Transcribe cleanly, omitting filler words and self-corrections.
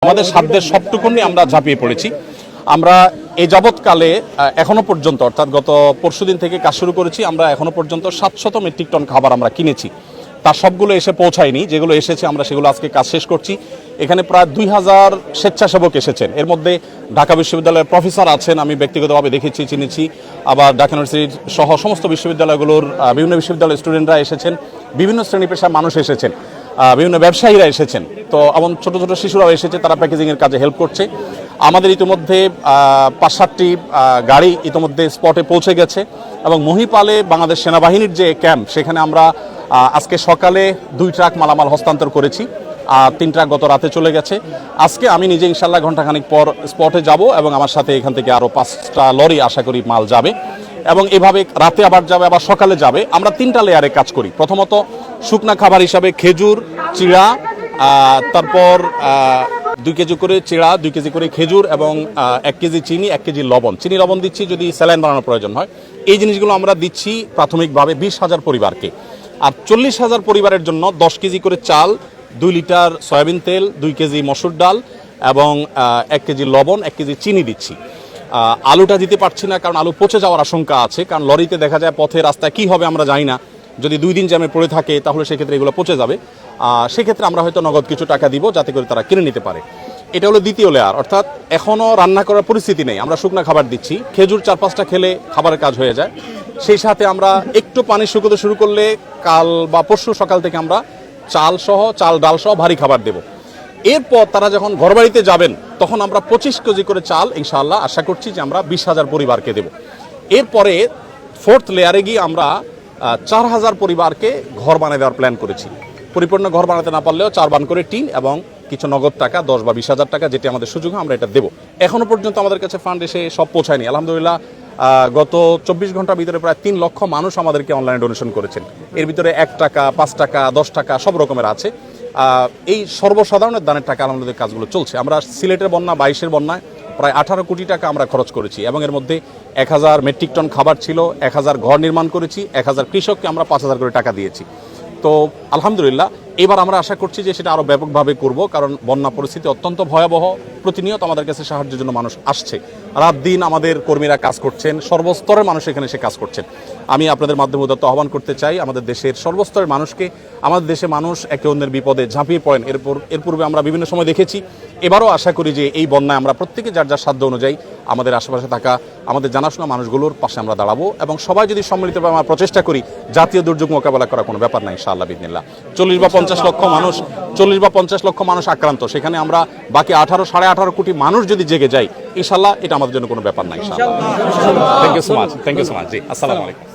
আমাদের সাধ্যের সবটুকু নিয়ে আমরা ঝাঁপিয়ে পড়েছি। আমরা এই যাবৎকালে এখনো পর্যন্ত অর্থাৎ গত পরশুদিন থেকে কাজ শুরু করেছি, আমরা এখনো পর্যন্ত 700 মেট্রিক টন খাবার আমরা কিনেছি। তার সবগুলো এসে পৌঁছায়নি, যেগুলো এসেছে আমরা সেগুলো আজকে কাজ শেষ করছি। এখানে প্রায় 2000 স্বেচ্ছাসেবক এসেছেন। এর মধ্যে ঢাকা বিশ্ববিদ্যালয়ের প্রফেসর আছেন, আমি ব্যক্তিগতভাবে দেখেছি, চিনেছি। আবার ঢাকা ইউনিভার্সিটির সহ সমস্ত বিশ্ববিদ্যালয়গুলোর বিভিন্ন বিশ্ববিদ্যালয়ের স্টুডেন্টরা এসেছেন, বিভিন্ন শ্রেণী পেশার মানুষ এসেছেন, বিভিন্ন ব্যবসায়ীরা এসেছেন। তো এমন ছোট ছোট শিশুরাও এসেছে, তারা প্যাকেজিংয়ের কাজে হেল্প করছে। আমাদের ইতিমধ্যে 5-7টি গাড়ি ইতিমধ্যে স্পটে পৌঁছে গেছে এবং মহিপালে বাংলাদেশ সেনাবাহিনীর যে ক্যাম্প, সেখানে আমরা আজকে সকালে 2 ট্রাক মালামাল হস্তান্তর করেছি, আর 3 ট্রাক গত রাতে চলে গেছে। আজকে আমি নিজে ইনশাল্লাহ ঘন্টাখানিক পর স্পটে যাব এবং আমার সাথে এখান থেকে আরও 5টা লরি আশা করি মাল যাবে এবং এভাবে রাতে আবার যাবে, আবার সকালে যাবে। আমরা 3টা লেয়ারে কাজ করি। প্রথমত শুকনা খাবার হিসাবে খেজুর, চিড়া, তারপর 2 কেজি করে চিড়া, 2 কেজি করে খেজুর এবং 1 কেজি চিনি, 1 কেজি লবণ। চিনি লবণ দিচ্ছি যদি স্যালাইন বানানোর প্রয়োজন হয়। এই জিনিসগুলো আমরা দিচ্ছি প্রাথমিকভাবে 20,000 পরিবারকে। আর 40,000 পরিবারের জন্য 10 কেজি করে চাল, 2 লিটার সয়াবিন তেল, 2 কেজি মসুর ডাল এবং 1 কেজি লবণ, 1 কেজি চিনি দিচ্ছি। আলুটা দিতে পারছি না কারণ আলু পচে যাওয়ার আশঙ্কা আছে, কারণ লরিতে দেখা যায় পথে রাস্তায় কী হবে আমরা জানি না, যদি 2 দিন জ্যামে পড়ে থাকে তাহলে সেক্ষেত্রে এগুলো পচে যাবে। সেক্ষেত্রে আমরা হয়তো নগদ কিছু টাকা দিব যাতে করে তারা কিনে নিতে পারে। এটা হলো দ্বিতীয় লেয়ার, অর্থাৎ এখনও রান্না করার পরিস্থিতি নেই, আমরা শুকনা খাবার দিচ্ছি। খেজুর 4-5টা খেলে খাবারের কাজ হয়ে যায়। সেই সাথে আমরা একটু পানি শুকোতে শুরু করলে কাল বা পরশু সকাল থেকে আমরা চাল ডাল সহ ভারী খাবার দেব। এরপর তারা যখন ঘরবাড়িতে যাবেন তখন আমরা 25 কেজি করে চাল ইনশাআল্লাহ আশা করছি যে আমরা 20,000 পরিবারকে দেব। এরপরে 4th লেয়ারে গিয়ে আমরা 4,000 পরিবারকে ঘর বানিয়ে দেওয়ার প্ল্যান করেছি। পরিপূর্ণ ঘর বানাতে না পারলেও 4 বান করে টিন এবং কিছু নগদ টাকা 10 বা 20,000 টাকা, যেটি আমাদের সুযোগ আমরা এটা দেবো। এখনো পর্যন্ত আমাদের কাছে ফান্ড এসে সব পৌঁছায়নি। আলহামদুলিল্লাহ গত 24 ঘন্টার ভিতরে প্রায় 3 লক্ষ মানুষ আমাদেরকে অনলাইনে ডোনেশন করেছেন। এর ভিতরে 1 টাকা, 5 টাকা, 10 টাকা সব রকমের আছে। এই সর্বসাধারণের দানের টাকা আমাদের কাজগুলো চলছে। আমরা সিলেটের বন্যা, 22-এর বন্যায় প্রায় 18 কোটি টাকা আমরা খরচ করেছি এবং এর মধ্যে 1000 মেট্রিক টন খাবার ছিল, 1000 ঘর নির্মাণ করেছি, 1000 কৃষককে আমরা 5,000 করে টাকা দিয়েছি। তো আলহামদুলিল্লাহ এবার আমরা আশা করছি যে সেটা আরও ব্যাপকভাবে করব, কারণ বন্যা পরিস্থিতি অত্যন্ত ভয়াবহ। প্রতিনিয়ত আমাদের কাছে সাহায্যের জন্য মানুষ আসছে, রাত দিন আমাদের কর্মীরা কাজ করছেন, সর্বস্তরের মানুষ এখানে এসে কাজ করছেন। আমি আপনাদের মাধ্যমে উদাত্ত আহ্বান করতে চাই আমাদের দেশের সর্বস্তরের মানুষকে। আমাদের দেশে মানুষ একে অন্যের বিপদে ঝাঁপিয়ে পড়েন, এর পূর্বে আমরা বিভিন্ন সময় দেখেছি। এবারও আশা করি যে এই বন্যায় আমরা প্রত্যেকে যার যার সাধ্য অনুযায়ী আমাদের আশেপাশে থাকা আমাদের জানাশোনা মানুষগুলোর পাশে আমরা দাঁড়াবো এবং সবাই যদি সম্মিলিতভাবে আমরা প্রচেষ্টা করি, জাতীয় দুর্যোগ মোকাবেলা করা কোনো ব্যাপার না ইনশাআল্লাহ বিদিনিল্লাহ। 40 বা 50 লক্ষ মানুষ আক্রান্ত, সেখানে আমরা বাকি 18-18.5 কোটি মানুষ যদি জেগে যাই ইনশাআল্লাহ এটা আমাদের জন্য কোনো ব্যাপার না ইনশাআল্লাহ। Thank you so much. জি, আসসালামু আলাইকুম।